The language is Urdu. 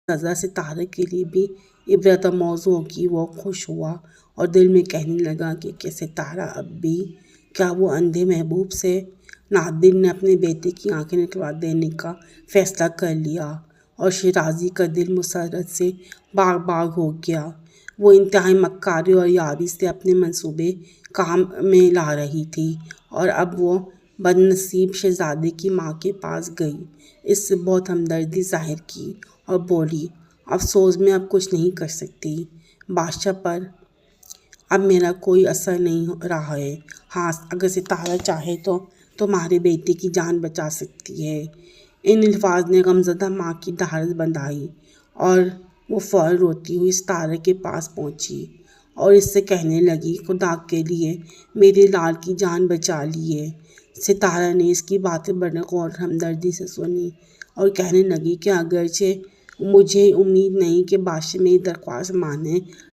سزا ستارہ کے لیے بھی عبرت موضوع ہوگی۔ وہ خوش ہوا اور دل میں کہنے لگا کہ کیا ستارہ اب بھی، کیا وہ اندھے محبوب سے؟ نادر نے اپنے بیٹے کی آنکھیں نکلوا دینے کا فیصلہ کر لیا اور شیرازی کا دل مسرت سے باغ باغ ہو گیا۔ وہ انتہائی مکاری اور یاری سے اپنے منصوبے کام میں لا رہی تھی اور اب وہ بدنصیب شہزادے کی ماں کے پاس گئی، اس سے بہت ہمدردی ظاہر کی اور بولی، افسوس میں اب کچھ نہیں کر سکتی، بادشاہ پر اب میرا کوئی اثر نہیں رہا ہے۔ ہاں، اگر ستارہ چاہے تو تمہارے بیٹے کی جان بچا سکتی ہے۔ ان الفاظ نے غمزدہ ماں کی ڈھارس بندھائی اور وہ فوراً روتی ہوئی ستارہ کے پاس پہنچی اور اس سے کہنے لگی، خدا کے لیے میرے لال کی جان بچا لیجیے۔ ستارہ نے اس کی باتیں بڑے غور اور ہمدردی سے سنی اور کہنے لگی کہ اگرچہ مجھے امید نہیں کہ بادشاہ میری درخواست مانے،